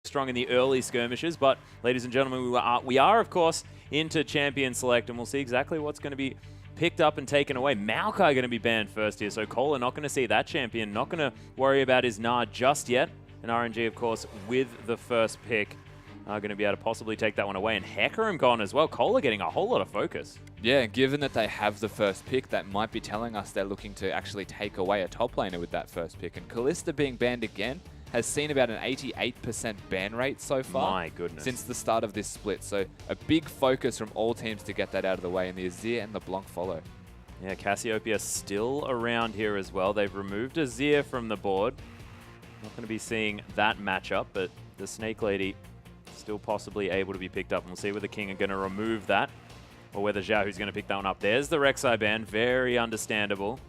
strong in the early skirmishes, but ladies and gentlemen, we are of course into Champion Select, and we'll see exactly what's going to be picked up and taken away. Maokai going to be banned first here, so Kohler not going to see that champion, not going to worry about his Gnar just yet. And RNG, of course, with the first pick, are going to be able to possibly take that one away. And Hecarim gone as well. Kohler getting a whole lot of focus. Yeah, given that they have the first pick, that might be telling us they're looking to actually take away a top laner with that first pick. And Kalista being banned again has seen about an 88% ban rate so far. My goodness. Since the start of this split. So a big focus from all teams to get that out of the way, and the Azir and the Blanc follow. Yeah, Cassiopeia still around here as well. They've removed Azir from the board. Not going to be seeing that matchup, but the Snake Lady still possibly able to be picked up. And we'll see whether King are going to remove that or whether Xiaohu's going to pick that one up. There's the Rek'Sai ban. Very understandable.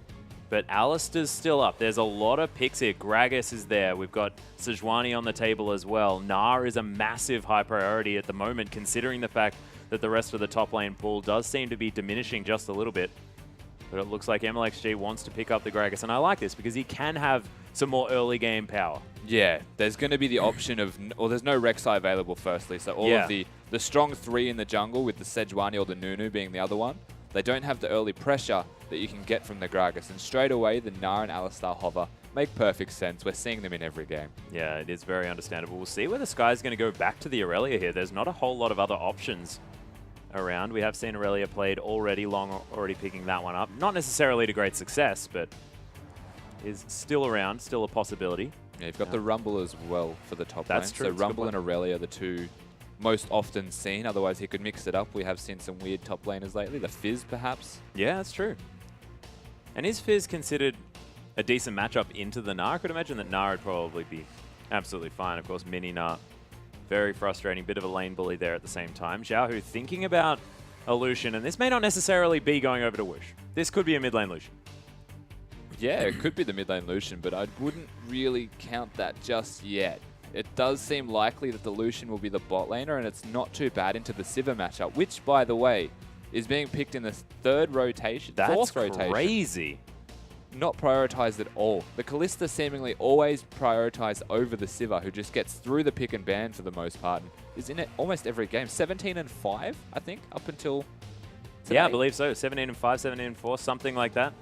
But Alistair's still up. There's a lot of picks here. Gragas is there. We've got Sejuani on the table as well. Gnar is a massive high priority at the moment, considering the fact that the rest of the top lane pool does seem to be diminishing just a little bit. But it looks like MLXG wants to pick up the Gragas. And I like this because he can have some more early game power. Yeah, there's going to be the option of, or there's no Rek'Sai available firstly, so all of the strong three in the jungle with the Sejuani or the Nunu being the other one, they don't have the early pressure that you can get from the Gragas. And straight away, the Gnar and Alistar hover make perfect sense. We're seeing them in every game. Yeah, it is very understandable. We'll see whether Sky's going to go back to the Aurelia here. There's not a whole lot of other options around. We have seen Aurelia played already, Long already picking that one up. Not necessarily to great success, but is still around, still a possibility. Yeah, you've got the Rumble as well for the top lane. That's true. So Rumble and Aurelia are the two most often seen. Otherwise, he could mix it up. We have seen some weird top laners lately. The Fizz, perhaps. Yeah, that's true. And is Fizz considered a decent matchup into the Gnar? I could imagine that Gnar would probably be absolutely fine. Of course, mini Gnar, very frustrating. Bit of a lane bully there at the same time. Xiaohu thinking about a Lucian, and this may not necessarily be going over to Whoosh. This could be a mid lane Lucian. Yeah, it could be the mid lane Lucian, but I wouldn't really count that just yet. It does seem likely that the Lucian will be the bot laner, and it's not too bad into the Sivir matchup, which, by the way, is being picked in the fourth rotation. That's crazy. Not prioritized at all. The Kalista seemingly always prioritized over the Sivir, who just gets through the pick and ban for the most part, and is in it almost every game. 17-5, I think, up until today. Yeah, I believe so. 17-5, 17-4, something like that.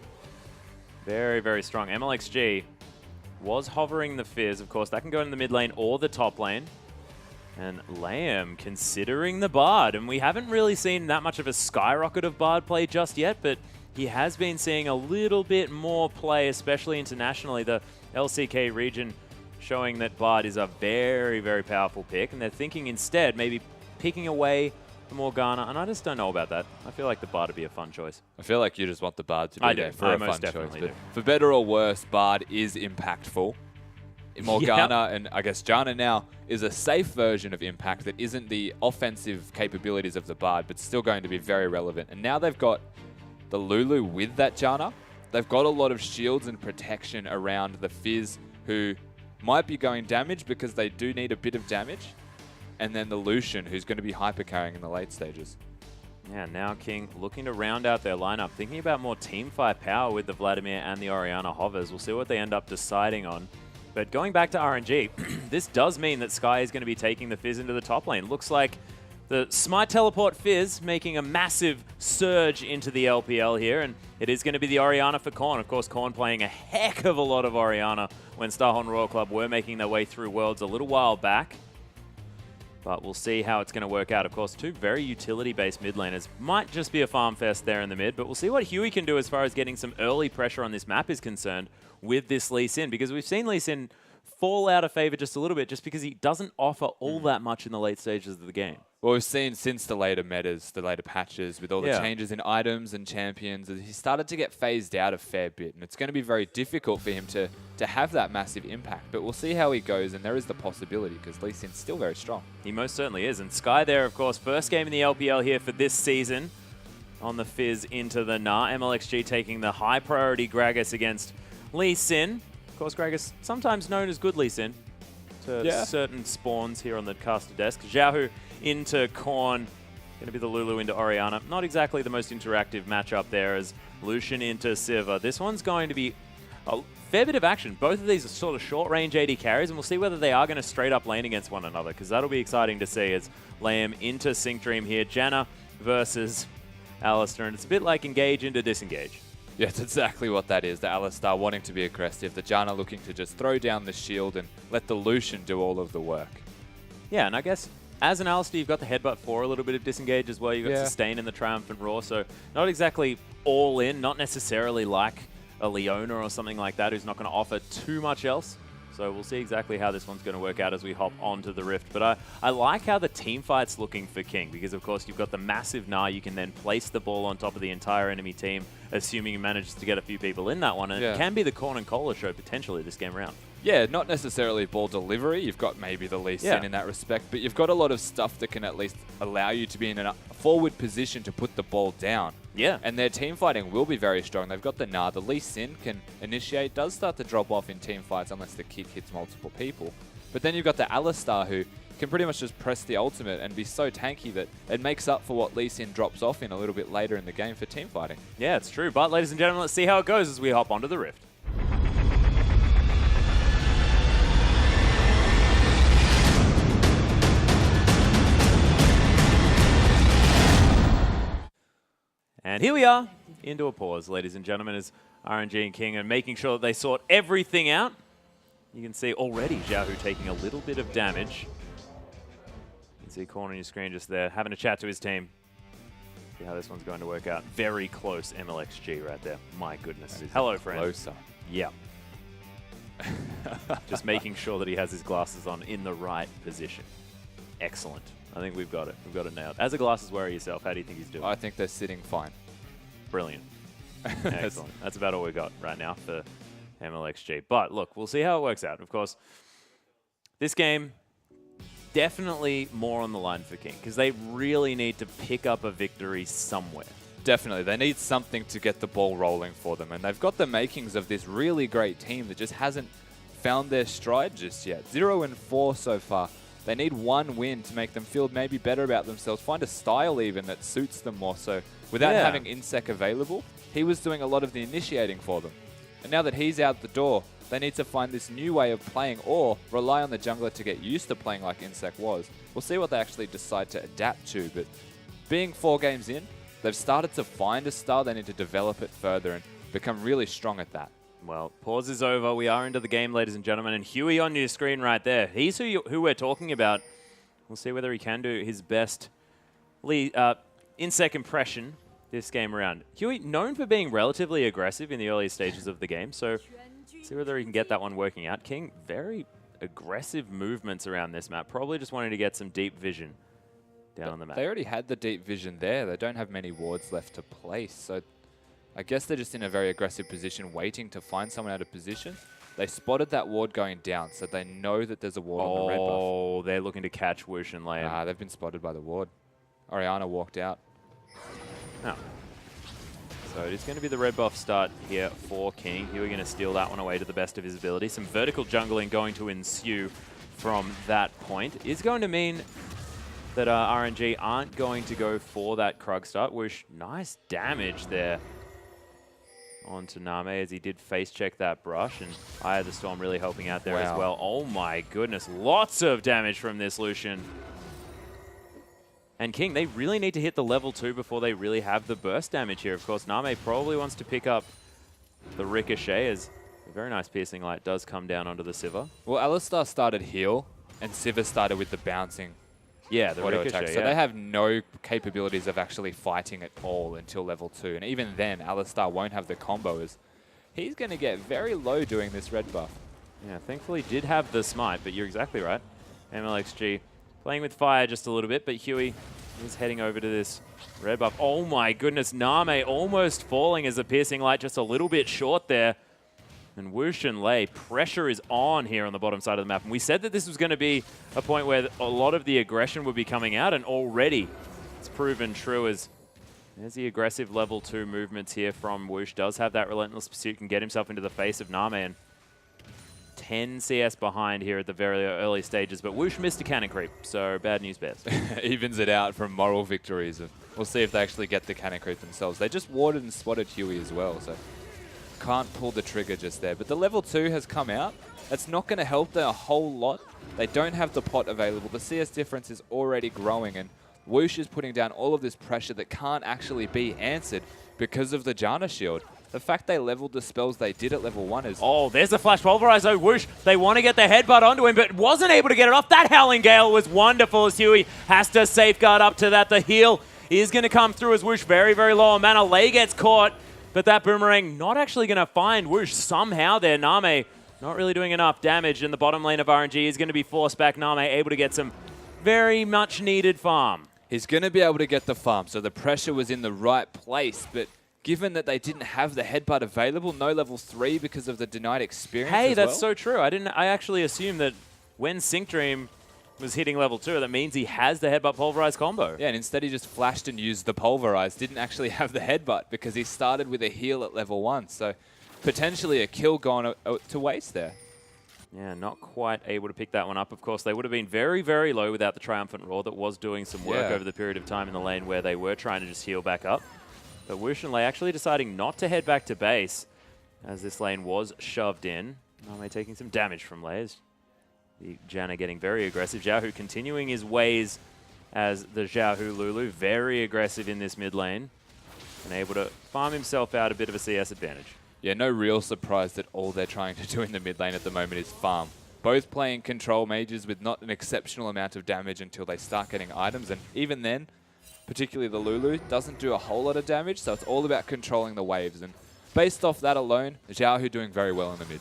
Very, very strong. MLXG was hovering the Fizz. Of course, that can go in the mid lane or the top lane. And Lamb considering the Bard. And we haven't really seen that much of a skyrocket of Bard play just yet, but he has been seeing a little bit more play, especially internationally. The LCK region showing that Bard is a very, very powerful pick. And they're thinking instead maybe picking away the Morgana, and I just don't know about that. I feel like the Bard would be a fun choice. I feel like you just want the Bard to be there for a fun choice. But for better or worse, Bard is impactful. Morgana and I guess Janna now is a safe version of impact that isn't the offensive capabilities of the Bard, but still going to be very relevant. And now they've got the Lulu with that Janna. They've got a lot of shields and protection around the Fizz, who might be going damage because they do need a bit of damage. And then the Lucian, who's going to be hyper-carrying in the late stages. Yeah, now King looking to round out their lineup, thinking about more teamfight power with the Vladimir and the Orianna hovers. We'll see what they end up deciding on. But going back to RNG, this does mean that Sky is going to be taking the Fizz into the top lane. Looks like the Smite Teleport Fizz making a massive surge into the LPL here, and it is going to be the Orianna for Korn. Of course, Korn playing a heck of a lot of Orianna when Starhorn Royal Club were making their way through Worlds a little while back. But we'll see how it's going to work out. Of course, two very utility-based mid laners. Might just be a farm fest there in the mid, but we'll see what Huey can do as far as getting some early pressure on this map is concerned with this Lee Sin, because we've seen Lee Sin fall out of favor just a little bit just because he doesn't offer all that much in the late stages of the game. Well, we've seen since the later metas, the later patches, with all the changes in items and champions, he started to get phased out a fair bit, and it's going to be very difficult for him to have that massive impact. But we'll see how he goes, and there is the possibility, because Lee Sin's still very strong. He most certainly is. And Sky there, of course, first game in the LPL here for this season on the Fizz into the Gnar. MLXG taking the high priority Gragas against Lee Sin. Of course, Gragas, sometimes known as good Lee Sin to certain spawns here on the caster desk. Xiaohu into Korn. Going to be the Lulu into Orianna. Not exactly the most interactive matchup there as Lucian into Sivir. This one's going to be fair bit of action. Both of these are sort of short-range AD carries, and we'll see whether they are going to straight up lane against one another, because that'll be exciting to see as Liam into Sync Dream here. Janna versus Alistair, and it's a bit like engage into disengage. Yeah, it's exactly what that is. The Alistar wanting to be aggressive, the Janna looking to just throw down the shield and let the Lucian do all of the work. Yeah, and I guess as an Alistair, you've got the headbutt for a little bit of disengage as well. You've got sustain in the Triumphant Roar, so not exactly all in, not necessarily like a Leona or something like that who's not going to offer too much else. So we'll see exactly how this one's going to work out as we hop onto the Rift. But I like how the team fight's looking for King, because of course you've got the massive Gnar. You can then place the ball on top of the entire enemy team, assuming he manages to get a few people in that one. And it can be the Corn and Cola show potentially this game round. Yeah, not necessarily ball delivery. You've got maybe the Lee Sin in that respect, but you've got a lot of stuff that can at least allow you to be in a forward position to put the ball down. Yeah. And their team fighting will be very strong. They've got the Gnar. The Lee Sin can initiate, does start to drop off in team fights unless the kick hits multiple people. But then you've got the Alistar who can pretty much just press the ultimate and be so tanky that it makes up for what Lee Sin drops off in a little bit later in the game for team fighting. Yeah, it's true. But ladies and gentlemen, let's see how it goes as we hop onto the Rift. And here we are, into a pause, ladies and gentlemen, as RNG and King are making sure that they sort everything out. You can see already Xiaohu taking a little bit of damage. You can see Corn on your screen just there, having a chat to his team. See how this one's going to work out. Very close MLXG right there. My goodness. Hello, friend. Closer. Yeah. Just making sure that he has his glasses on in the right position. Excellent. I think we've got it. We've got it nailed. As a glasses wearer yourself, how do you think he's doing? I think they're sitting fine. Brilliant. Excellent. That's about all we got right now for MLXG. But look, we'll see how it works out. Of course, this game, definitely more on the line for King, because they really need to pick up a victory somewhere. Definitely. They need something to get the ball rolling for them. And they've got the makings of this really great team that just hasn't found their stride just yet. 0-4 so far. They need one win to make them feel maybe better about themselves, find a style even that suits them more. So without having Insec available, he was doing a lot of the initiating for them. And now that he's out the door, they need to find this new way of playing or rely on the jungler to get used to playing like Insec was. We'll see what they actually decide to adapt to, but being 4 games in, they've started to find a style. They need to develop it further and become really strong at that. Well, pause is over. We are into the game, ladies and gentlemen. And Huey on your screen right there. He's who we're talking about. We'll see whether he can do his best Insec impression this game around. Huey, known for being relatively aggressive in the early stages of the game, so see whether he can get that one working out. King, very aggressive movements around this map. Probably just wanting to get some deep vision down on the map. They already had the deep vision there. They don't have many wards left to place, so I guess they're just in a very aggressive position, waiting to find someone out of position. They spotted that ward going down, so they know that there's a ward on the red buff. Oh, they're looking to catch Whoosh and Liam. Nah, they've been spotted by the ward. Orianna walked out. Oh. So it is going to be the red buff start here for King. Here we're going to steal that one away to the best of his ability. Some vertical jungling going to ensue from that point. Is going to mean that RNG aren't going to go for that Krug start. Whoosh, nice damage there onto Name as he did face check that brush, and Eye of the Storm really helping out there as well. Oh my goodness, lots of damage from this Lucian. And King, they really need to hit the level 2 before they really have the burst damage here. Of course, Name probably wants to pick up the Ricochet as a very nice piercing light does come down onto the Sivir. Well, Alistar started heal, and Sivir started with the bouncing. Yeah, the Ricochet, attack. So they have no capabilities of actually fighting at all until level 2. And even then, Alistar won't have the combos. He's going to get very low doing this red buff. Yeah, thankfully did have the smite, but you're exactly right. MLXG playing with fire just a little bit, but Huey is heading over to this red buff. Oh my goodness, Name almost falling as the piercing light just a little bit short there. And Whoosh and Lei, pressure is on here on the bottom side of the map. And we said that this was going to be a point where a lot of the aggression would be coming out, and already it's proven true as there's the aggressive level 2 movements here from Whoosh. Does have that relentless pursuit, can get himself into the face of Name, and 10 CS behind here at the very early stages. But Whoosh missed a cannon creep, so bad news bears. Evens it out from moral victories. We'll see if they actually get the cannon creep themselves. They just warded and spotted Huey as well, so can't pull the trigger just there. But the level 2 has come out. That's not going to help them a whole lot. They don't have the pot available. The CS difference is already growing, and Whoosh is putting down all of this pressure that can't actually be answered because of the Janna shield. The fact they leveled the spells they did at level 1 is... Oh, there's the flash pulverize though. Whoosh, they want to get the headbutt onto him, but wasn't able to get it off. That Howling Gale was wonderful as Huey has to safeguard up to that. The heal is going to come through as Whoosh very, very low on mana. Lei gets caught, but that boomerang not actually going to find Whoosh somehow there. Name not really doing enough damage, and the bottom lane of RNG is going to be forced back. Name able to get some very much needed farm. He's going to be able to get the farm, so the pressure was in the right place, but given that they didn't have the headbutt available, no level 3 because of the denied experience Hey, as that's well. so true. I actually assumed that when Sync Dream was hitting level 2, that means he has the headbutt pulverize combo. Yeah, and instead he just flashed and used the pulverize, didn't actually have the headbutt because he started with a heal at level 1, so potentially a kill gone to waste there. Yeah, not quite able to pick that one up. Of course, they would have been very, very low without the Triumphant Roar that was doing some work over the period of time in the lane where they were trying to just heal back up. But Whoosh and Lei actually deciding not to head back to base as this lane was shoved in. Name taking some damage from Lei as the Janna getting very aggressive. Xiaohu continuing his ways as the Xiaohu Lulu, very aggressive in this mid lane and able to farm himself out a bit of a CS advantage. Yeah, no real surprise that all they're trying to do in the mid lane at the moment is farm. Both playing control mages with not an exceptional amount of damage until they start getting items, and even then, particularly the Lulu, doesn't do a whole lot of damage, so it's all about controlling the waves. And based off that alone, Xiaohu doing very well in the mid.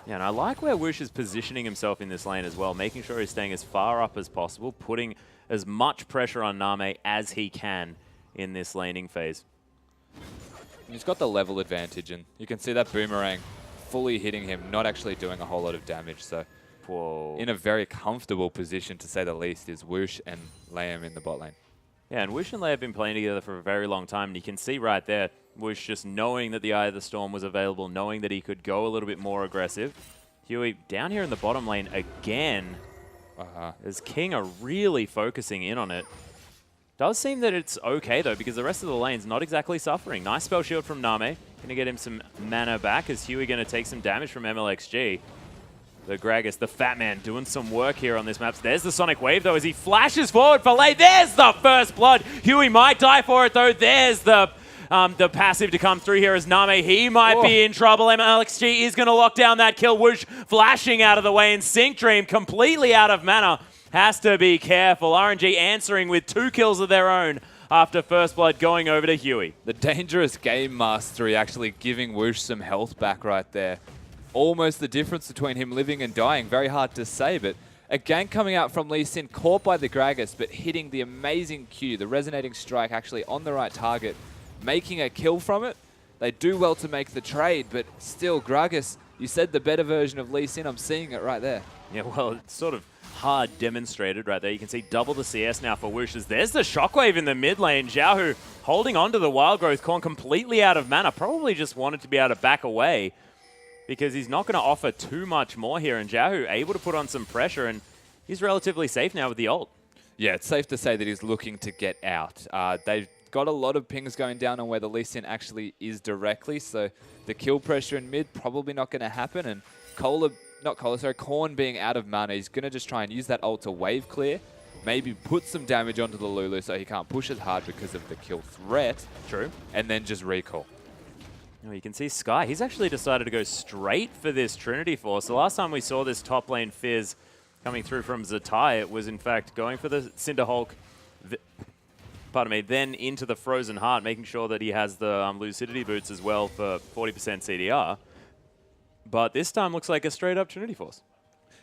Yeah, and I like where Whoosh is positioning himself in this lane as well, making sure he's staying as far up as possible, putting as much pressure on Name as he can in this laning phase. And he's got the level advantage, and you can see that boomerang fully hitting him, not actually doing a whole lot of damage. So Whoa. in a very comfortable position, to say the least, is Whoosh and Liam in the bot lane. Yeah, and Whoosh and Lei have been playing together for a very long time, and you can see right there, Whoosh just knowing that the Eye of the Storm was available, knowing that he could go a little bit more aggressive. Huey down here in the bottom lane again, as King are really focusing in on it. Does seem that it's okay, though, because the rest of the lane's not exactly suffering. Nice spell shield from Name. Going to get him some mana back as Huey going to take some damage from MLXG. The Gragas, the Fat Man, doing some work here on this map. There's the Sonic Wave, though, as he flashes forward for Lei. There's the first blood. Huey might die for it, though. There's the passive to come through here as Name. He might be in trouble. MLXG is going to lock down that kill. Whoosh flashing out of the way, and Sync Dream completely out of mana. Has to be careful. RNG answering with 2 kills of their own after first blood going over to Huey. The dangerous game mastery actually giving Whoosh some health back right there. Almost the difference between him living and dying. Very hard to say, but a gank coming out from Lee Sin, caught by the Gragas, but hitting the amazing Q, the resonating strike actually on the right target, making a kill from it. They do well to make the trade, but still, Gragas, you said the better version of Lee Sin. I'm seeing it right there. Yeah, well, it's sort of hard demonstrated right there. You can see double the CS now for Whoosh. There's the Shockwave in the mid lane. Xiaohu holding on to the Wild Growth Corn, completely out of mana. Probably just wanted to be able to back away because he's not going to offer too much more here. And Xiaohu able to put on some pressure, and he's relatively safe now with the ult. Yeah, it's safe to say that he's looking to get out. They've got a lot of pings going down on where the Lee Sin actually is directly, so the kill pressure in mid probably not going to happen. And Korn being out of mana, he's going to just try and use that ult to wave clear, maybe put some damage onto the Lulu so he can't push as hard because of the kill threat. True. And then just recall. You can see Sky, he's actually decided to go straight for this Trinity Force. The last time we saw this top lane Fizz coming through from Zatai, it was in fact going for the Cinder Hulk, then into the Frozen Heart, making sure that he has the Lucidity Boots as well for 40% CDR. But this time looks like a straight-up Trinity Force.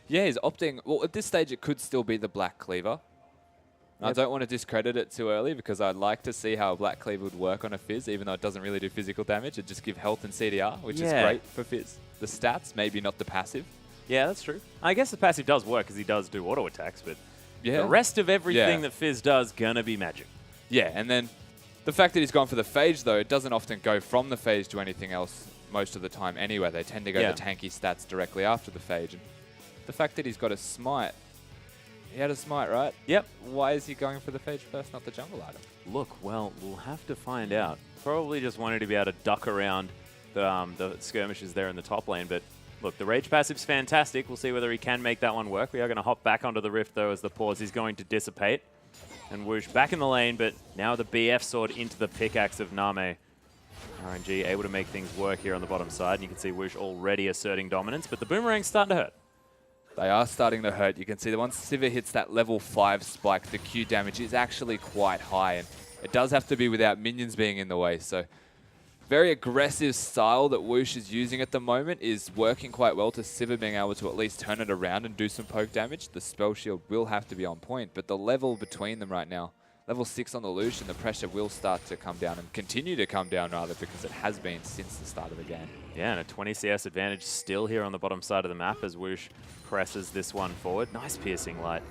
Yeah, he's opting... Well, at this stage, it could still be the Black Cleaver. Yep. I don't want to discredit it too early because I'd like to see how a Black Cleaver would work on a Fizz, even though it doesn't really do physical damage. It just gives health and CDR, which is great for Fizz. The stats, maybe not the passive. Yeah, that's true. I guess the passive does work because he does do auto attacks, but the rest of everything that Fizz does gonna be magic. Yeah, and then the fact that he's gone for the Phage, though, it doesn't often go from the Phage to anything else most of the time anyway. They tend to go the tanky stats directly after the Phage. And the fact that he's got a Smite, he had a Smite, right? Yep. Why is he going for the Phage first, not the jungle item? Look, well, we'll have to find out. Probably just wanted to be able to duck around the skirmishes there in the top lane. But look, the Rage passive's fantastic. We'll see whether he can make that one work. We are going to hop back onto the Rift, though, as the pause is going to dissipate. And Whoosh back in the lane, but now the BF sword into the pickaxe of Name. RNG able to make things work here on the bottom side. And you can see Whoosh already asserting dominance, but the boomerang's starting to hurt. They are starting to hurt. You can see that once Sivir hits that level 5 spike, the Q damage is actually quite high. And it does have to be without minions being in the way. So very aggressive style that Whoosh is using at the moment is working quite well to Sivir being able to at least turn it around and do some poke damage. The spell shield will have to be on point, but the level between them right now, level 6 on the Lucian, the pressure will start to come down and continue to come down rather, because it has been since the start of the game. Yeah, and a 20 CS advantage still here on the bottom side of the map as Whoosh presses this one forward. Nice piercing light.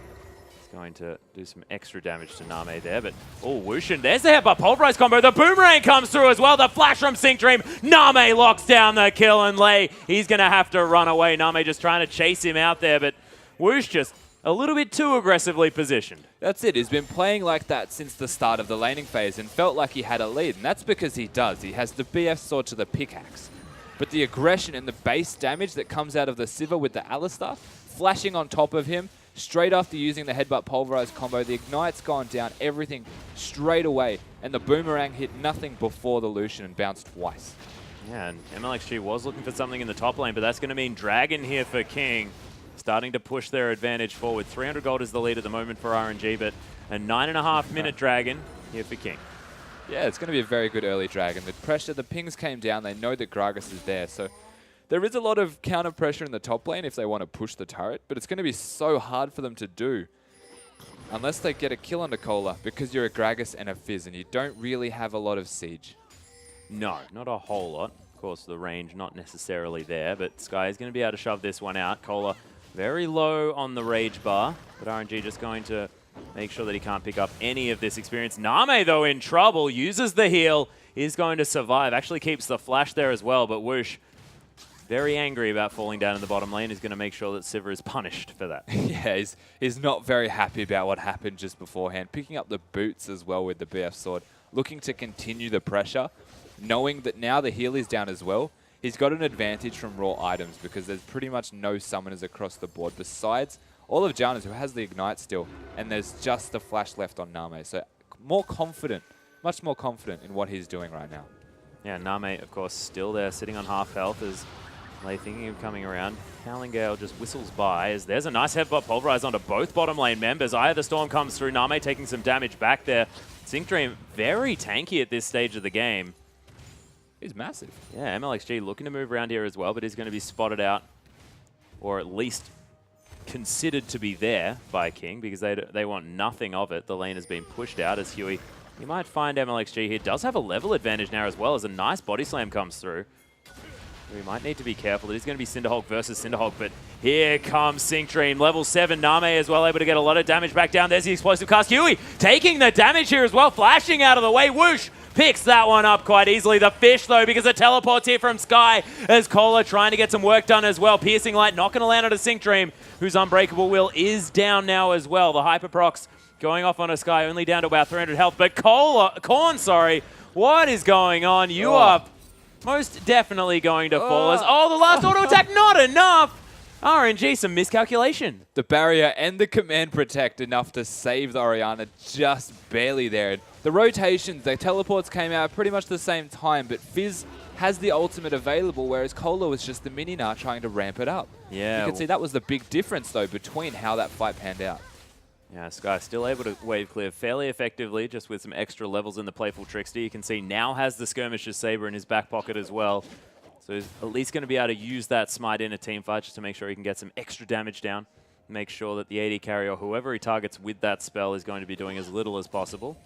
Going to do some extra damage to Name there, but oh, Whoosh, and there's the headbutt pulverize combo. The boomerang comes through as well. The flash from Sync Dream. Name locks down the kill, and Lei, he's going to have to run away. Name just trying to chase him out there, but Whoosh just a little bit too aggressively positioned. That's it. He's been playing like that since the start of the laning phase and felt like he had a lead, and that's because he does. He has the BF sword to the pickaxe. But the aggression and the base damage that comes out of the Sivir with the Alistar, flashing on top of him, straight after using the headbutt pulverize combo, the Ignite's gone down, everything straight away, and the boomerang hit nothing before the Lucian and bounced twice. Yeah, and MLXG was looking for something in the top lane, but that's going to mean Dragon here for King, starting to push their advantage forward. 300 gold is the lead at the moment for RNG, but a 9.5-minute Dragon here for King. Yeah, it's going to be a very good early Dragon. The pressure, the pings came down, they know that Gragas is there, so there is a lot of counter pressure in the top lane if they want to push the turret, but it's going to be so hard for them to do unless they get a kill on Nicola, because you're a Gragas and a Fizz and you don't really have a lot of siege. No, not a whole lot. Of course, the range not necessarily there, but Sky is going to be able to shove this one out. Cola very low on the rage bar, but RNG just going to make sure that he can't pick up any of this experience. Name, though, in trouble, uses the heal, is going to survive. Actually keeps the flash there as well, but Whoosh, very angry about falling down in the bottom lane, is going to make sure that Sivir is punished for that. Yeah, he's not very happy about what happened just beforehand. Picking up the boots as well with the BF sword, looking to continue the pressure, knowing that now the heal is down as well. He's got an advantage from raw items because there's pretty much no summoners across the board besides all of Janna's, who has the Ignite still, and there's just the flash left on Name. So more confident, much more confident in what he's doing right now. Yeah, Name, of course, still there, sitting on half health as Lei thinking of coming around. Howling Gale just whistles by as there's a nice headbutt pulverize onto both bottom lane members. Eye of the Storm comes through. Name taking some damage back there. Sync Dream very tanky at this stage of the game. He's massive. Yeah, MLXG looking to move around here as well, but he's going to be spotted out, or at least considered to be there by King, because they want nothing of it. The lane has been pushed out as Huey. You might find MLXG here does have a level advantage now as well, as a nice body slam comes through. We might need to be careful. It is going to be Cinderhulk versus Cinderhulk, but here comes Sync Dream. Level 7, Name as well, able to get a lot of damage back down. There's the explosive cast. Huey taking the damage here as well, flashing out of the way. Whoosh picks that one up quite easily. The fish, though, because it teleports here from Sky, as Cola trying to get some work done as well. Piercing Light not going to land on a Sync Dream, whose Unbreakable Will is down now as well. The Hyperprocs going off on a Sky, only down to about 300 health. But Korn, what is going on? You are most definitely going to fall as... Oh, the last auto attack, not enough! RNG, some miscalculation. The barrier and the command protect enough to save the Orianna, just barely there. The rotations, the teleports came out pretty much the same time, but Fizz has the ultimate available, whereas Cola was just the Mininar trying to ramp it up. Yeah. You can see that was the big difference, though, between how that fight panned out. Yeah, Sky still able to wave clear fairly effectively, just with some extra levels in the Playful Trickster. You can see now has the Skirmisher's Saber in his back pocket as well. So he's at least going to be able to use that Smite in a team fight just to make sure he can get some extra damage down. Make sure that the AD carry or whoever he targets with that spell is going to be doing as little as possible.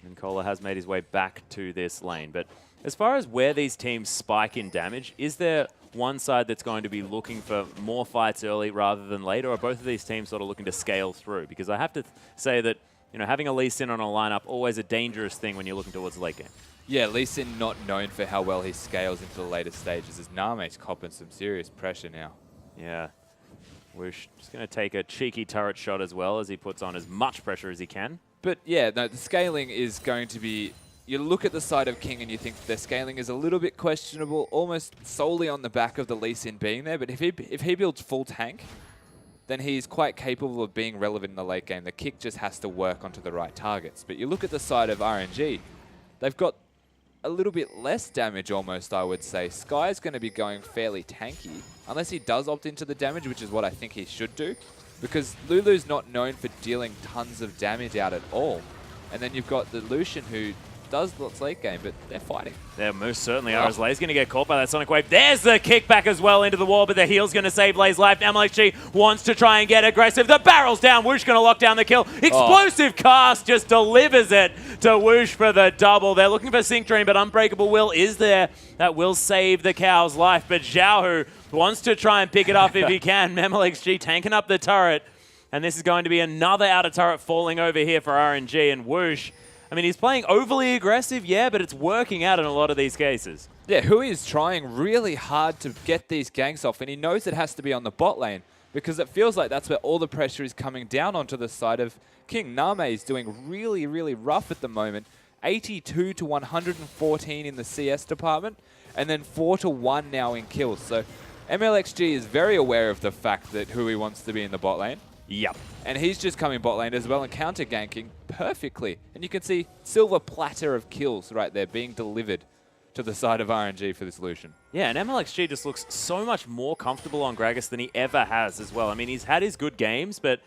And Cola has made his way back to this lane. But as far as where these teams spike in damage, is there one side that's going to be looking for more fights early rather than late, or are both of these teams sort of looking to scale through? Because I have to say that, you know, having a Lee Sin on a lineup, always a dangerous thing when you're looking towards the late game. Yeah, Lee Sin not known for how well he scales into the later stages, as Name's copping some serious pressure now. Yeah. Whoosh just going to take a cheeky turret shot as well, as he puts on as much pressure as he can. But yeah, no, the scaling is going to be you look at the side of King and you think their scaling is a little bit questionable, almost solely on the back of the Lee Sin being there. But if he builds full tank, then he's quite capable of being relevant in the late game. The kick just has to work onto the right targets. But you look at the side of RNG, they've got a little bit less damage almost, I would say. Sky's going to be going fairly tanky, unless he does opt into the damage, which is what I think he should do, because Lulu's not known for dealing tons of damage out at all. And then you've got the Lucian, who does lots late game, but they're fighting. They most certainly are, as Lay's going to get caught by that Sonic Wave. There's the kickback as well into the wall, but the heal's going to save Lay's life. MLXG wants to try and get aggressive. The barrel's down. Whoosh going to lock down the kill. Explosive cast just delivers it to Whoosh for the double. They're looking for Sync Drain, but Unbreakable Will is there. That will save the cow's life, but Xiaohu wants to try and pick it up if he can. MLXG tanking up the turret, and this is going to be another outer turret falling over here for RNG, and Whoosh, I mean, he's playing overly aggressive, yeah, but it's working out in a lot of these cases. Yeah, Hui is trying really hard to get these ganks off, and he knows it has to be on the bot lane because it feels like that's where all the pressure is coming down onto the side of King. Name is doing really, really rough at the moment. 82 to 114 in the CS department, and then 4 to 1 now in kills. So MLXG is very aware of the fact that Hui wants to be in the bot lane. Yep. And he's just coming bot lane as well and counter ganking perfectly. And you can see silver platter of kills right there being delivered to the side of RNG for this Lucian. Yeah, and MLXG just looks so much more comfortable on Gragas than he ever has as well. I mean, he's had his good games, but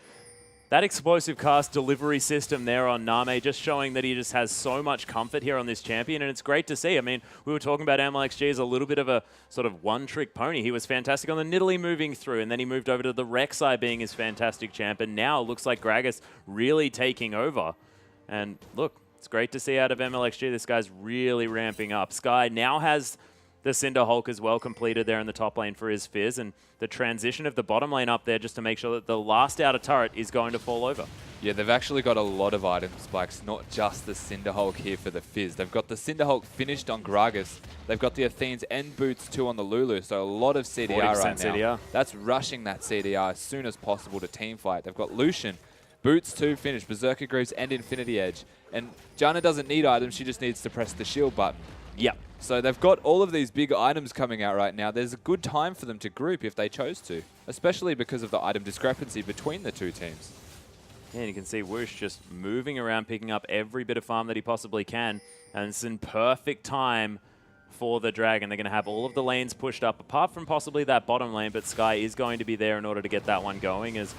that explosive cast delivery system there on Name just showing that he just has so much comfort here on this champion, and it's great to see. I mean, we were talking about MLXG as a little bit of a sort of one-trick pony. He was fantastic on the Nidalee moving through, and then he moved over to the Rek'Sai being his fantastic champ, and now it looks like Gragas really taking over. And look, it's great to see out of MLXG. This guy's really ramping up. Sky now has the Cinder Hulk as well completed there in the top lane for his Fizz, and the transition of the bottom lane up there just to make sure that the last outer turret is going to fall over. Yeah, they've actually got a lot of item spikes, not just the Cinder Hulk here for the Fizz. They've got the Cinder Hulk finished on Gragas. They've got the Athenes and Boots too on the Lulu, so a lot of CDR right now. CDR. That's rushing that CDR as soon as possible to teamfight. They've got Lucian, Boots 2 finished, Berserker Greaves and Infinity Edge. And Janna doesn't need items, she just needs to press the shield button. Yep. So they've got all of these big items coming out right now. There's a good time for them to group if they chose to, especially because of the item discrepancy between the two teams. Yeah, and you can see Whoosh just moving around, picking up every bit of farm that he possibly can, and it's in perfect time for the Dragon. They're going to have all of the lanes pushed up, apart from possibly that bottom lane, but Sky is going to be there in order to get that one going, as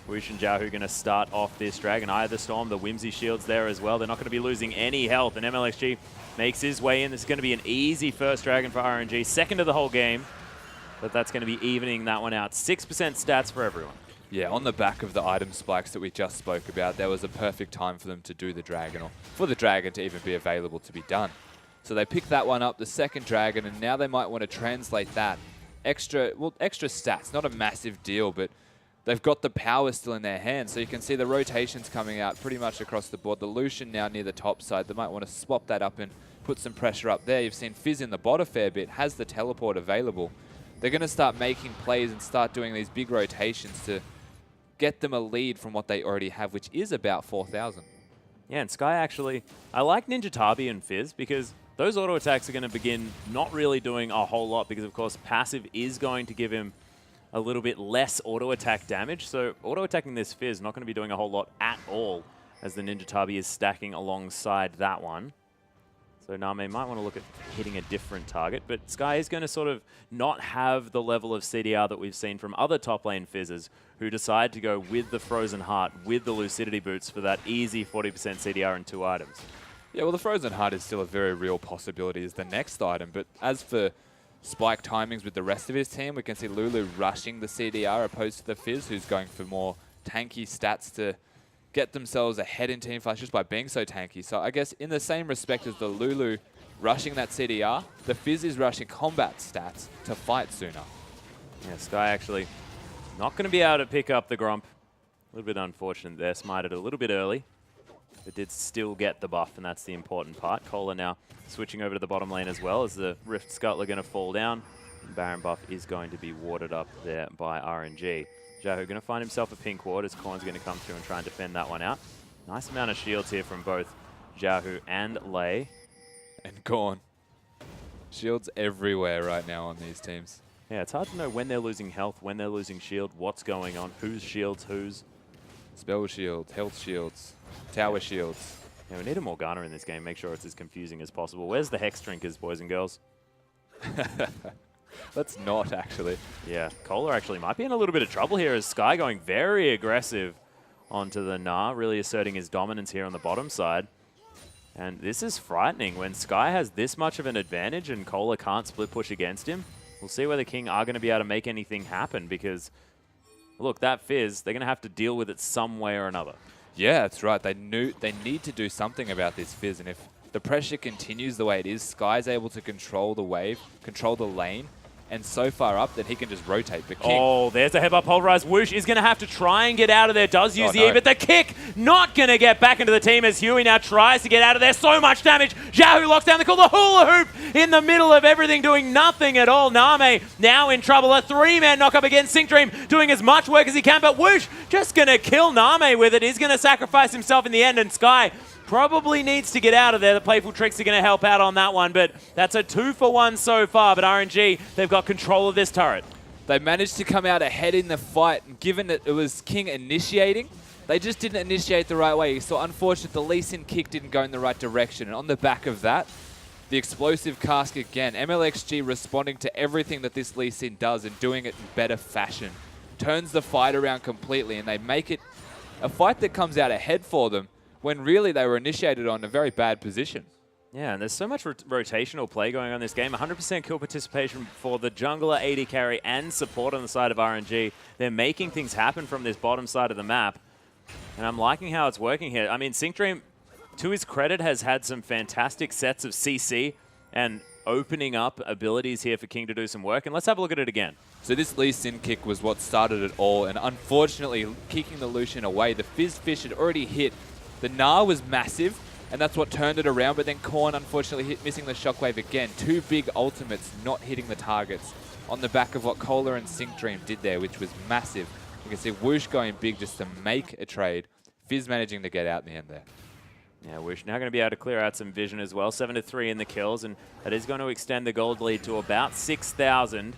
Whoosh and Xiaohu are going to start off this Dragon. Eye of the Storm, the Whimsy Shield's there as well. They're not going to be losing any health, and MLXG makes his way in. This is going to be an easy first Dragon for RNG. Second of the whole game, but that's going to be evening that one out. 6% stats for everyone. Yeah, on the back of the item spikes that we just spoke about, there was a perfect time for them to do the Dragon, or for the Dragon to even be available to be done. So they picked that one up, the second Dragon, and now they might want to translate that. Extra stats, not a massive deal, but they've got the power still in their hands, so you can see the rotations coming out pretty much across the board. The Lucian now near the top side, they might want to swap that up and put some pressure up there. You've seen Fizz in the bot a fair bit, has the teleport available. They're going to start making plays and start doing these big rotations to get them a lead from what they already have, which is about 4,000. Yeah, and Sky actually, I like Ninja Tabi and Fizz because those auto attacks are going to begin not really doing a whole lot because, of course, passive is going to give him a little bit less auto attack damage. So auto attacking this Fizz is not going to be doing a whole lot at all as the Ninja Tabi is stacking alongside that one. So Name might want to look at hitting a different target, but Sky is going to sort of not have the level of CDR that we've seen from other top lane Fizzers who decide to go with the Frozen Heart, with the Lucidity Boots for that easy 40% CDR and 2 items. Yeah, well, the Frozen Heart is still a very real possibility as the next item, but as for spike timings with the rest of his team, we can see Lulu rushing the CDR opposed to the Fizz, who's going for more tanky stats to get themselves ahead in teamfights just by being so tanky. So I guess in the same respect as the Lulu rushing that CDR, the Fizz is rushing combat stats to fight sooner. Yeah, Sky actually not going to be able to pick up the Gromp. A little bit unfortunate there, smited a little bit early, but did still get the buff, and that's the important part. Kohler now switching over to the bottom lane as well as the Rift Scuttle are going to fall down. Baron buff is going to be warded up there by RNG. Xiaohu going to find himself a pink ward as Korn's going to come through and try and defend that one out. Nice amount of shields here from both Xiaohu and Lei. And gone. Shields everywhere right now on these teams. Yeah, it's hard to know when they're losing health, when they're losing shield, what's going on, whose shields, whose. Spell shield, health shields, tower shields. Yeah, we need a Morgana in this game, make sure it's as confusing as possible. Where's the Hex Drinkers, boys and girls? Let's not, actually. Yeah, Kohler actually might be in a little bit of trouble here as Sky going very aggressive onto the Gnar, really asserting his dominance here on the bottom side. And this is frightening when Sky has this much of an advantage and Kohler can't split push against him. We'll see whether King are going to be able to make anything happen because, look, that Fizz, they're going to have to deal with it some way or another. Yeah, that's right. They need to do something about this Fizz, and if the pressure continues the way it is, Sky's able to control the wave, control the lane, and so far up that he can just rotate. But King, oh, there's a headbutt pulverized. Whoosh is going to have to try and get out of there. Does use the E, but the kick not going to get back into the team as Huey now tries to get out of there. So much damage. Xiaohu locks down the call. The hula hoop in the middle of everything, doing nothing at all. Name now in trouble. A three-man knock up against Sync Dream, doing as much work as he can, but Whoosh just going to kill Name with it. He's going to sacrifice himself in the end, and Sky probably needs to get out of there. The Playful Tricks are going to help out on that one, but that's a 2-for-1 so far. But RNG, they've got control of this turret. They managed to come out ahead in the fight, and given that it was King initiating, they just didn't initiate the right way. So unfortunate, the Lee Sin kick didn't go in the right direction. And on the back of that, the explosive cask again. MLXG responding to everything that this Lee Sin does and doing it in better fashion. Turns the fight around completely, and they make it a fight that comes out ahead for them, when really they were initiated on a very bad position. Yeah, and there's so much rotational play going on in this game. 100% kill participation for the jungler, AD carry, and support on the side of RNG. They're making things happen from this bottom side of the map, and I'm liking how it's working here. I mean, Sync Dream, to his credit, has had some fantastic sets of CC and opening up abilities here for King to do some work, and let's have a look at it again. So this Lee Sin kick was what started it all, and unfortunately, kicking the Lucian away, the Fizz Fish had already hit. The Gnar was massive, and that's what turned it around, but then Korn unfortunately missing the shockwave again. Two big ultimates not hitting the targets on the back of what Kohler and Sync Dream did there, which was massive. You can see Whoosh going big just to make a trade. Fizz managing to get out in the end there. Yeah, Whoosh now going to be able to clear out some vision as well. 7-3 in the kills, and that is going to extend the gold lead to about 6,000.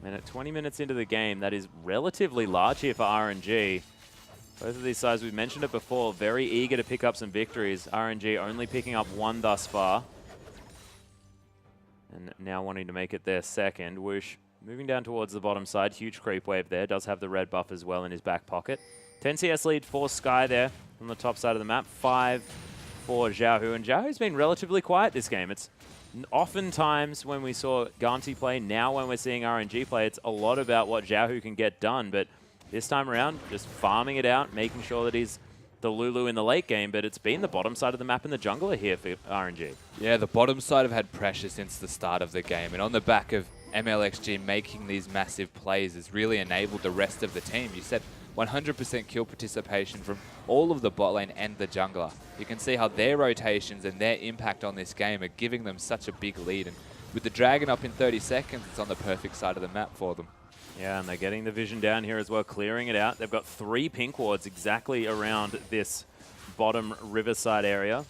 And at 20 minutes into the game, that is relatively large here for RNG. Both of these sides, we've mentioned it before, very eager to pick up some victories. RNG only picking up one thus far. And now wanting to make it their second. Whoosh moving down towards the bottom side. Huge creep wave there. Does have the red buff as well in his back pocket. 10 CS lead for Sky there on the top side of the map. 5 for Xiaohu. And Xiaohu's been relatively quiet this game. It's oftentimes when we saw Ganti play, now when we're seeing RNG play, it's a lot about what Xiaohu can get done. But this time around, just farming it out, making sure that he's the Lulu in the late game, but it's been the bottom side of the map and the jungler here for RNG. Yeah, the bottom side have had pressure since the start of the game, and on the back of MLXG making these massive plays has really enabled the rest of the team. You said 100% kill participation from all of the bot lane and the jungler. You can see how their rotations and their impact on this game are giving them such a big lead, and with the Dragon up in 30 seconds, it's on the perfect side of the map for them. Yeah, and they're getting the vision down here as well, clearing it out. They've got 3 pink wards exactly around this bottom riverside area.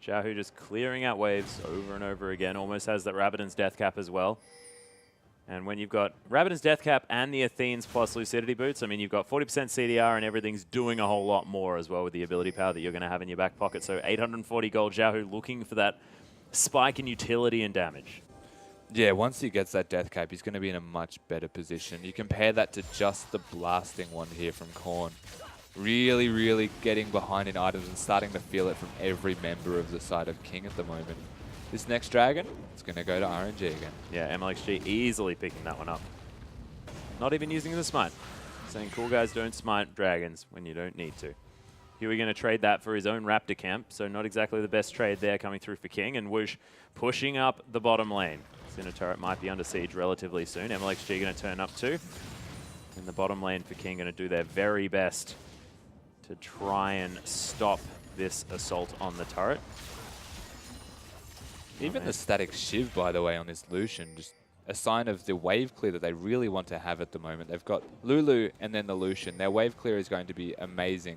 Xiaohu just clearing out waves over and over again. Almost has that Rabbidan's death cap as well. And when you've got Rabbidan's death cap and the Athene's plus Lucidity boots, I mean, you've got 40% CDR and everything's doing a whole lot more as well with the ability power that you're going to have in your back pocket. So 840 gold, Xiaohu looking for that spike in utility and damage. Yeah, once he gets that death cap, he's going to be in a much better position. You compare that to just the blasting one here from Korn. Really, really getting behind in items and starting to feel it from every member of the side of King at the moment. This next Dragon, it's going to go to RNG again. Yeah, MLXG easily picking that one up. Not even using the smite. Saying, cool guys, don't smite dragons when you don't need to. Huey going to trade that for his own Raptor camp, so not exactly the best trade there coming through for King. And Whoosh pushing up the bottom lane. Center turret might be under siege relatively soon. MLXG going to turn up too. And the bottom lane for King going to do their very best to try and stop this assault on the turret. Even the static Shiv, by the way, on this Lucian, just a sign of the wave clear that they really want to have at the moment. They've got Lulu and then the Lucian. Their wave clear is going to be amazing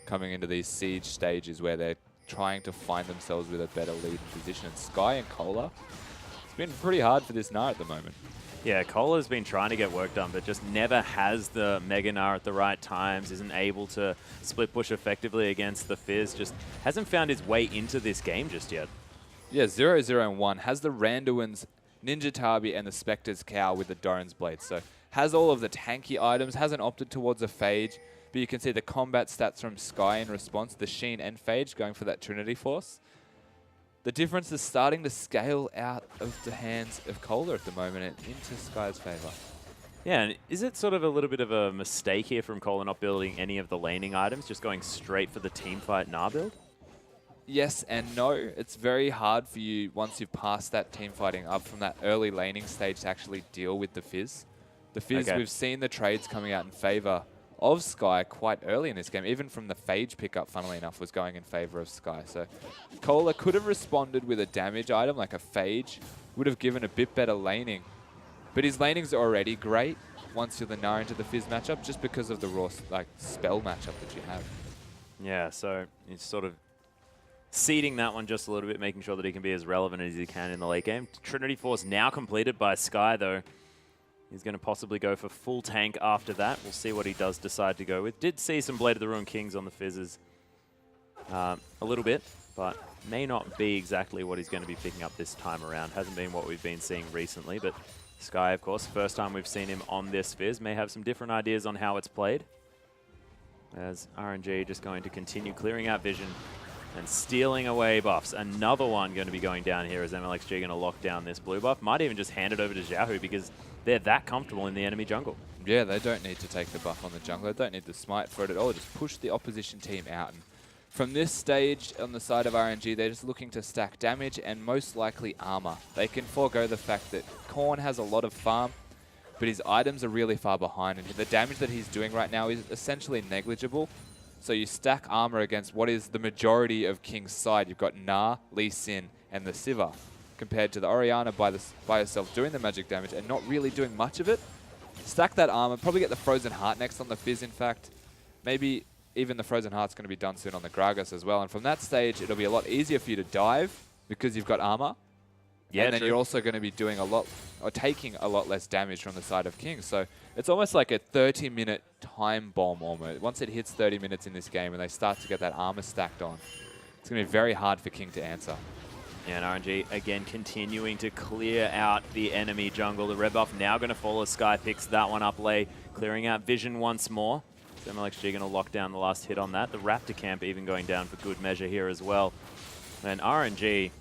coming into these siege stages where they're trying to find themselves with a better lead position. And Sky and Cola, it's been pretty hard for this Gnar at the moment. Yeah, Cola's been trying to get work done, but just never has the Mega Gnar at the right times, isn't able to split push effectively against the Fizz, just hasn't found his way into this game just yet. Yeah, 0-0-1 has the Randuin's Ninja Tabi and the Spectre's Cow with the Doran's Blade. So has all of the tanky items, hasn't opted towards a Phage, but you can see the combat stats from Sky in response, the Sheen and Phage going for that Trinity Force. The difference is starting to scale out of the hands of Cola at the moment and into Sky's favor. Yeah, and is it sort of a little bit of a mistake here from Cola not building any of the laning items, just going straight for the teamfight Gnar build? Yes and no. It's very hard for you, once you've passed that team fighting up from that early laning stage, to actually deal with the Fizz. The Fizz, we've seen the trades coming out in favor of Sky quite early in this game. Even from the Phage pickup, funnily enough, was going in favor of Sky. So Cola could have responded with a damage item like a Phage, would have given a bit better laning. But his laning's already great once you're the Gnar into the Fizz matchup, just because of the raw spell matchup that you have. Yeah, so it's sort of seeding that one just a little bit, making sure that he can be as relevant as he can in the late game. Trinity Force now completed by Sky, though. He's going to possibly go for full tank after that. We'll see what he does decide to go with. Did see some Blade of the Ruined Kings on the Fizzes a little bit, but may not be exactly what he's going to be picking up this time around. Hasn't been what we've been seeing recently, but Sky, of course, first time we've seen him on this Fizz, may have some different ideas on how it's played. As RNG just going to continue clearing out vision and stealing away buffs. Another one going to be going down here as MLXG going to lock down this blue buff. Might even just hand it over to Xiaohu because they're that comfortable in the enemy jungle. Yeah, they don't need to take the buff on the jungle. They don't need the smite for it at all. Just push the opposition team out. And from this stage on the side of RNG, they're just looking to stack damage and most likely armor. They can forego the fact that Korn has a lot of farm, but his items are really far behind. And the damage that he's doing right now is essentially negligible. So you stack armor against what is the majority of King's side. You've got Gnar, Lee Sin, and the Sivir, compared to the Orianna by herself doing the magic damage and not really doing much of it. Stack that armor, probably get the Frozen Heart next on the Fizz, in fact. Maybe even the Frozen Heart's going to be done soon on the Gragas as well. And from that stage, it'll be a lot easier for you to dive because you've got armor. Yeah, and then you're also going to be doing a lot, or taking a lot less damage from the side of King. So it's almost like a 30-minute time bomb almost. Once it hits 30 minutes in this game and they start to get that armor stacked on, it's going to be very hard for King to answer. Yeah, and RNG, again, continuing to clear out the enemy jungle. The red buff now going to fall as Sky picks that one up late, clearing out vision once more. So MLXG going to lock down the last hit on that. The Raptor camp even going down for good measure here as well. And RNG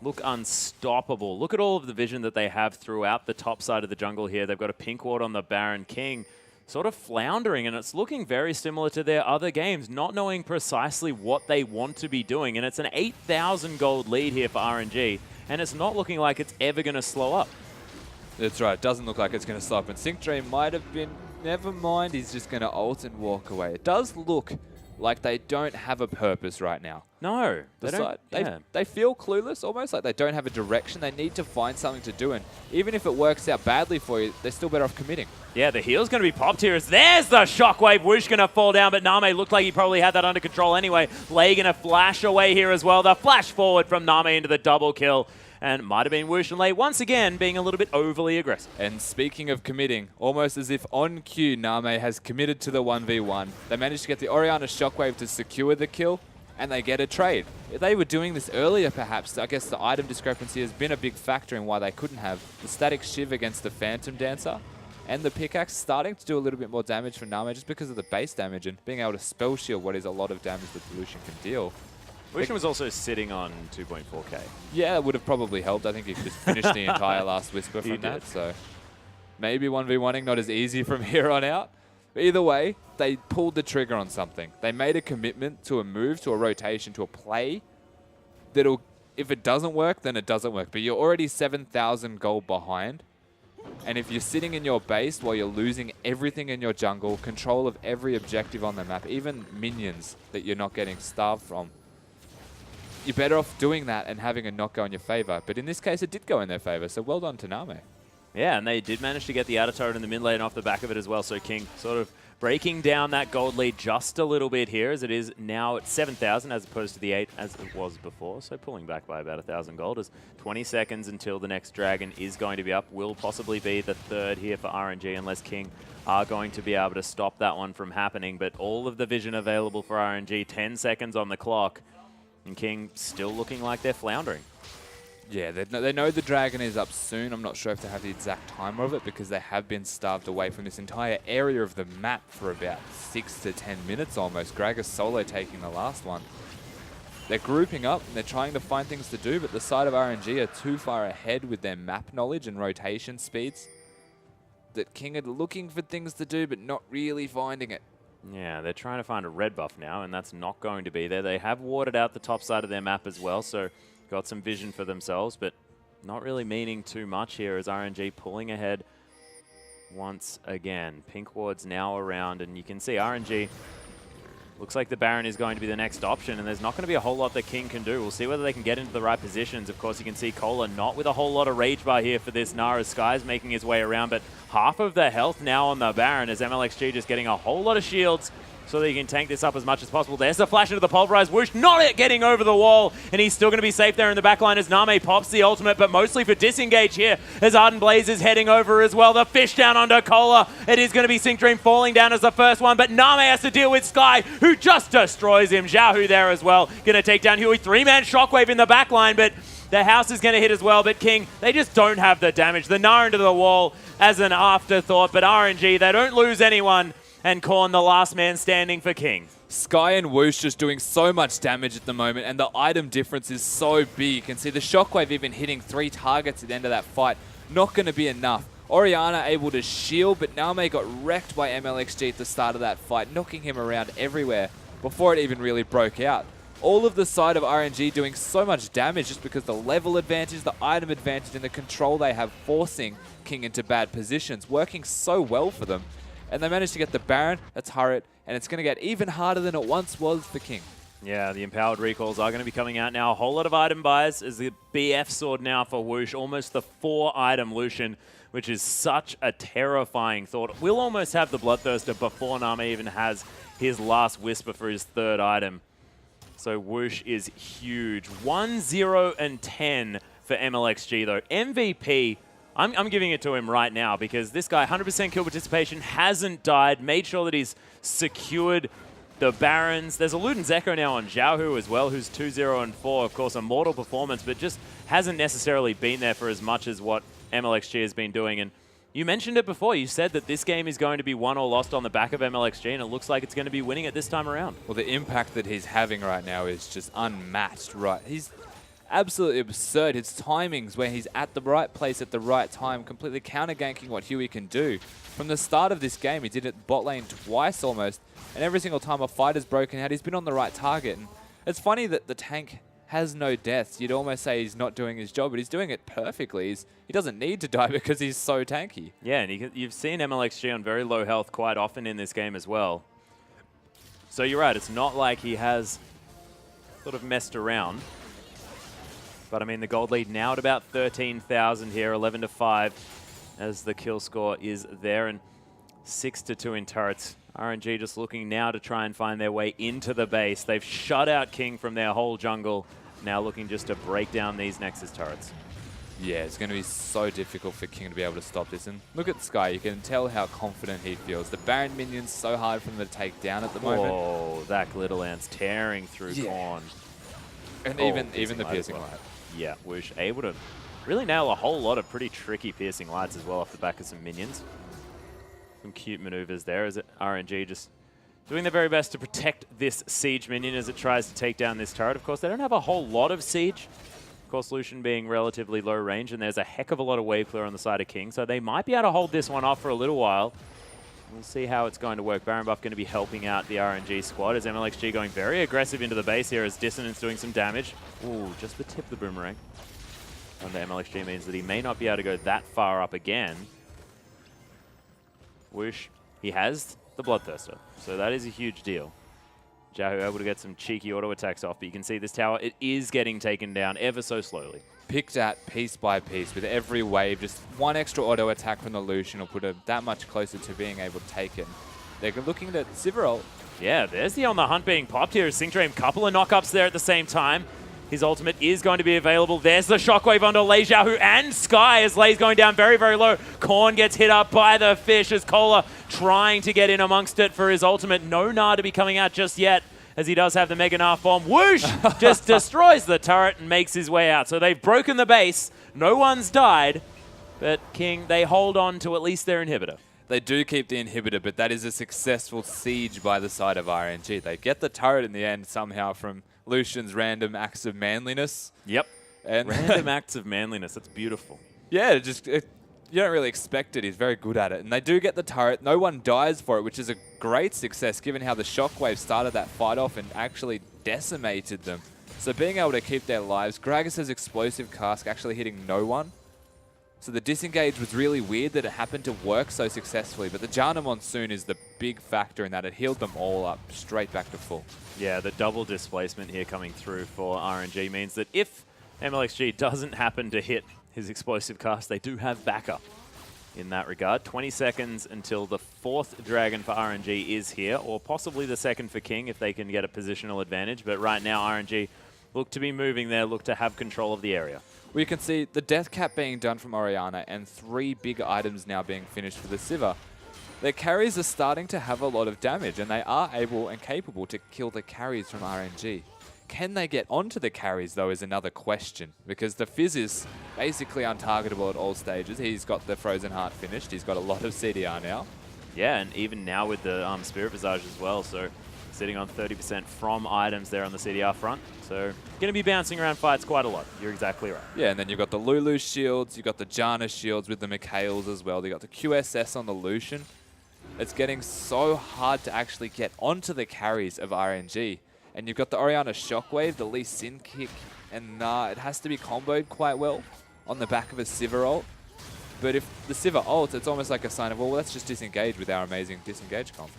look unstoppable. Look at all of the vision that they have throughout the top side of the jungle here. They've got a pink ward on the Baron King, sort of floundering, and it's looking very similar to their other games, not knowing precisely what they want to be doing. And it's an 8,000 gold lead here for RNG, and it's not looking like it's ever going to slow up. That's right. It doesn't look like it's going to stop. And Sync Dream might have been, never mind, he's just going to ult and walk away. It does look like they don't have a purpose right now. No, they don't. They feel clueless, almost like they don't have a direction. They need to find something to do, and even if it works out badly for you, they're still better off committing. Yeah, the heal's going to be popped here. There's the shockwave. Whoosh going to fall down, but Name looked like he probably had that under control anyway. Lei going to flash away here as well. The flash forward from Name into the double kill. And might have been Whoosh and Lei once again being a little bit overly aggressive. And speaking of committing, almost as if on cue, Name has committed to the 1v1. They managed to get the Orianna Shockwave to secure the kill, and they get a trade. If they were doing this earlier, perhaps, I guess the item discrepancy has been a big factor in why they couldn't have. The Static Shiv against the Phantom Dancer and the Pickaxe starting to do a little bit more damage for Name just because of the base damage and being able to spell shield what is a lot of damage that Lucian can deal. Lucian was also sitting on 2.4k. Yeah, it would have probably helped. I think he just finished the entire last Whisper from that. So maybe 1v1ing not as easy from here on out. But either way, they pulled the trigger on something. They made a commitment to a move, to a rotation, to a play that'll, if it doesn't work, then it doesn't work. But you're already 7,000 gold behind. And if you're sitting in your base while you're losing everything in your jungle, control of every objective on the map, even minions that you're not getting starved from, you're better off doing that and having a not go in your favor. But in this case, it did go in their favor, so well done to Name. Yeah, and they did manage to get the outer turret in the mid lane off the back of it as well, so King sort of breaking down that gold lead just a little bit here, as it is now at 7,000 as opposed to the 8 as it was before. So pulling back by about 1,000 gold, as 20 seconds until the next dragon is going to be up. Will possibly be the third here for RNG, unless King are going to be able to stop that one from happening. But all of the vision available for RNG, 10 seconds on the clock, and King still looking like they're floundering. Yeah, they know the dragon is up soon. I'm not sure if they have the exact timer of it, because they have been starved away from this entire area of the map for about 6 to 10 minutes almost. Gragas solo taking the last one. They're grouping up and they're trying to find things to do, but the side of RNG are too far ahead with their map knowledge and rotation speeds that King are looking for things to do, but not really finding it. Yeah, they're trying to find a red buff now, and that's not going to be there. They have watered out the top side of their map as well, so got some vision for themselves, but not really meaning too much here, as RNG pulling ahead once again. Pink ward's now around, and you can see RNG looks like the Baron is going to be the next option, and there's not going to be a whole lot that King can do. We'll see whether they can get into the right positions. Of course, you can see Cola not with a whole lot of rage bar here for this Nara. Sky's making his way around, but half of the health now on the Baron, as MLXG just getting a whole lot of shields so that he can tank this up as much as possible. There's the flash into the pulverized whoosh, not getting over the wall, and he's still going to be safe there in the backline as Name pops the ultimate, but mostly for disengage here as Ardent Blaze is heading over as well. The fish down onto Cola. It is going to be Sync Dream falling down as the first one, but Name has to deal with Sky, who just destroys him. Xiaohu there as well. Going to take down Huey. 3-man shockwave in the backline, but the house is going to hit as well. But King, they just don't have the damage. The Nara into the wall as an afterthought, but RNG, they don't lose anyone. And Korn, the last man standing for King. Sky and Whoosh just doing so much damage at the moment, and the item difference is so big. You can see the Shockwave even hitting 3 targets at the end of that fight. Not going to be enough. Orianna able to shield, but Name got wrecked by MLXG at the start of that fight, knocking him around everywhere before it even really broke out. All of the side of RNG doing so much damage just because the level advantage, the item advantage, and the control they have forcing King into bad positions, working so well for them. And they managed to get the Baron, a turret, and it's going to get even harder than it once was for King. Yeah, the empowered recalls are going to be coming out now. A whole lot of item buys as the BF sword now for Whoosh, almost the 4-item Lucian, which is such a terrifying thought. We'll almost have the Bloodthirster before Name even has his last Whisper for his 3rd item. So Whoosh is huge. 1-0-10 for MLXG though. MVP, I'm giving it to him right now, because this guy, 100% kill participation, hasn't died, made sure that he's secured the Barons. There's a Luden's Echo now on Xiaohu as well, who's 2-0-4. Of course, a mortal performance, but just hasn't necessarily been there for as much as what MLXG has been doing. And you mentioned it before. You said that this game is going to be won or lost on the back of MLXG, and it looks like it's going to be winning it this time around. Well, the impact that he's having right now is just unmatched, right? He's absolutely absurd. His timings where he's at the right place at the right time, completely counter-ganking what Huey can do. From the start of this game, he did it bot lane twice almost, and every single time a fight has broken out, he's been on the right target. And it's funny that the tank has no deaths. You'd almost say he's not doing his job, but he's doing it perfectly. He doesn't need to die because he's so tanky. Yeah, and you've seen MLXG on very low health quite often in this game as well. So you're right, it's not like he has sort of messed around. But I mean, the gold lead now at about 13,000 here, 11-5, as the kill score is there, and 6-2 in turrets. RNG just looking now to try and find their way into the base. They've shut out King from their whole jungle, now looking just to break down these Nexus turrets. Yeah, it's going to be so difficult for King to be able to stop this. And look at Sky, you can tell how confident he feels. The Baron minion's so hard for him to take down at the moment. Oh, that Little Ant's tearing through Korn. And even the piercing light. Yeah, Whoosh able to really nail a whole lot of pretty tricky piercing lights as well off the back of some minions. Some cute maneuvers there as RNG just doing their very best to protect this siege minion as it tries to take down this turret. Of course, they don't have a whole lot of siege. Of course, Lucian being relatively low range, and there's a heck of a lot of wave clear on the side of King, so they might be able to hold this one off for a little while. We'll see how it's going to work. Baron buff going to be helping out the RNG squad as MLXG going very aggressive into the base here as Dissonance doing some damage. Ooh, just the tip of the boomerang. And the MLXG means that he may not be able to go that far up again. Whoosh, he has the Bloodthirster, so that is a huge deal. Xiaohu able to get some cheeky auto attacks off, but you can see this tower, it is getting taken down ever so slowly. Picked at piece by piece with every wave. Just one extra auto attack from the Lucian will put him that much closer to being able to take it. They're looking at Sivarolt. Yeah, there's the On the Hunt being popped here. Singdream, couple of knockups there at the same time. His ultimate is going to be available. There's the shockwave onto Lei Xiaohu and Sky as Lei's going down very, very low. Korn gets hit up by the fish as Cola trying to get in amongst it for his ultimate. No Gnar to be coming out just yet, as he does have the Mega Gnar form. Whoosh! Just destroys the turret and makes his way out. So they've broken the base. No one's died. But King, they hold on to at least their inhibitor. They do keep the inhibitor, but that is a successful siege by the side of RNG. They get the turret in the end somehow from Lucian's random acts of manliness. Yep. And random acts of manliness. That's beautiful. Yeah, you don't really expect it. He's very good at it. And they do get the turret. No one dies for it, which is a great success given how the shockwave started that fight off and actually decimated them. So being able to keep their lives, Gragas' explosive cask actually hitting no one. So the disengage was really weird that it happened to work so successfully, but the Janna Monsoon is the big factor in that. It healed them all up straight back to full. Yeah, the double displacement here coming through for RNG means that if MLXG doesn't happen to hit his explosive cast, they do have backup in that regard. 20 seconds until the 4th dragon for RNG is here, or possibly the 2nd for King if they can get a positional advantage. But right now, RNG look to be moving there, look to have control of the area. We can see the death cap being done from Orianna and 3 big items now being finished for the Siva. Their carries are starting to have a lot of damage, and they are able and capable to kill the carries from RNG. Can they get onto the carries, though, is another question, because the Fizz is basically untargetable at all stages. He's got the Frozen Heart finished. He's got a lot of CDR now. Yeah, and even now with the Spirit Visage as well, so sitting on 30% from items there on the CDR front. So going to be bouncing around fights quite a lot. You're exactly right. Yeah, and then you've got the Lulu shields, you've got the Janna shields with the Mikhails as well. You've got the QSS on the Lucian. It's getting so hard to actually get onto the carries of RNG. And you've got the Orianna Shockwave, the Lee Sin kick, and it has to be comboed quite well on the back of a Siva ult. But if the Siva ults, it's almost like a sign of, well, let's just disengage with our amazing disengage comp.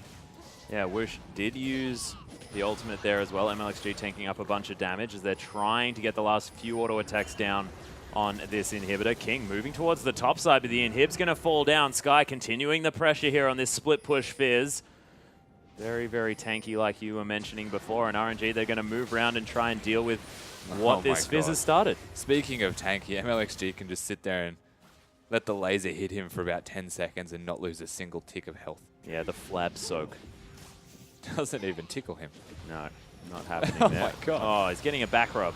Yeah, Whoosh did use the ultimate there as well. MLXG tanking up a bunch of damage as they're trying to get the last few auto attacks down on this inhibitor. King moving towards the top side, but the inhib's going to fall down. Sky continuing the pressure here on this split push Fizz. Very, very tanky like you were mentioning before. And RNG, they're going to move around and try and deal with what this Fizz has started. Speaking of tanky, MLXG can just sit there and let the laser hit him for about 10 seconds and not lose a single tick of health. Yeah, the flab soak. Doesn't even tickle him. No, not happening there. Oh my god. Oh, he's getting a back rub.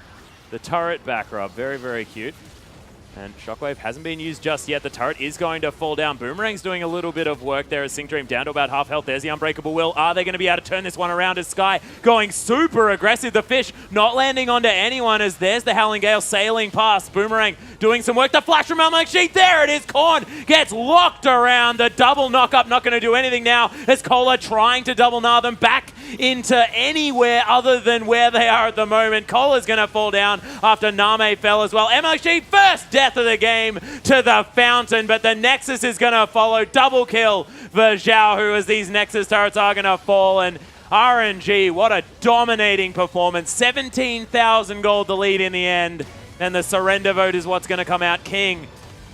The turret back rub. Very, very cute. And Shockwave hasn't been used just yet. The turret is going to fall down. Boomerang's doing a little bit of work there as Singdream down to about half health. There's the Unbreakable Will. Are they going to be able to turn this one around as Sky going super aggressive? The fish not landing onto anyone as there's the Howling Gale sailing past. Boomerang doing some work. The flash from MLXG. There it is. Korn gets locked around. The double knock-up not going to do anything now as Cola trying to double gnar them back into anywhere other than where they are at the moment. Cola's going to fall down after Name fell as well. MLXG first death of the game to the fountain, but the Nexus is going to follow. Double kill for Xiaohu as these Nexus turrets are going to fall. And RNG, what a dominating performance. 17,000 gold the lead in the end. And the surrender vote is what's going to come out. King,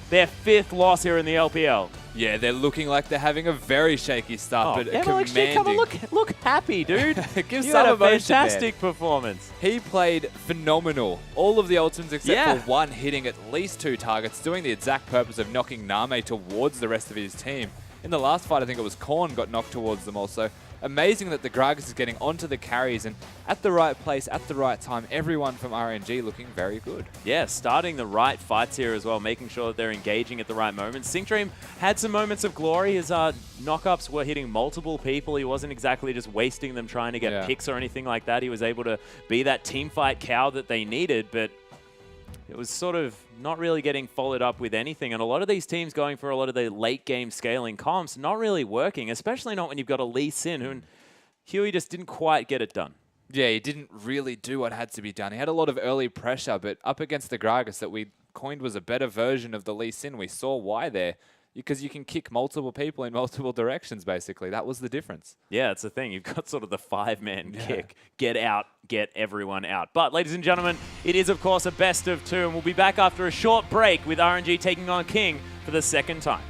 their 5th loss here in the LPL. Yeah, they're looking like they're having a very shaky start, but MLXG, come on, look happy, dude. Give you some had a emotion, fantastic man. performance. He played phenomenal. All of the ultimates except Yeah. for one hitting at least 2 targets, doing the exact purpose of knocking Name towards the rest of his team. In the last fight, I think it was Korn got knocked towards them also. Amazing that the Gragas is getting onto the carries and at the right place, at the right time. Everyone from RNG looking very good. Yeah, starting the right fights here as well, making sure that they're engaging at the right moments. Singdream had some moments of glory. His knockups were hitting multiple people. He wasn't exactly just wasting them trying to get picks or anything like that. He was able to be that team fight cow that they needed, but it was sort of not really getting followed up with anything. And a lot of these teams going for a lot of the late game scaling comps, not really working, especially not when you've got a Lee Sin, who Huey just didn't quite get it done. Yeah, he didn't really do what had to be done. He had a lot of early pressure, but up against the Gragas that we coined was a better version of the Lee Sin, we saw why there. Because you can kick multiple people in multiple directions, basically. That was the difference. Yeah, it's the thing. You've got sort of the 5-man kick. Get out, get everyone out. But, ladies and gentlemen, it is, of course, a best of 2, and we'll be back after a short break with RNG taking on King for the 2nd time.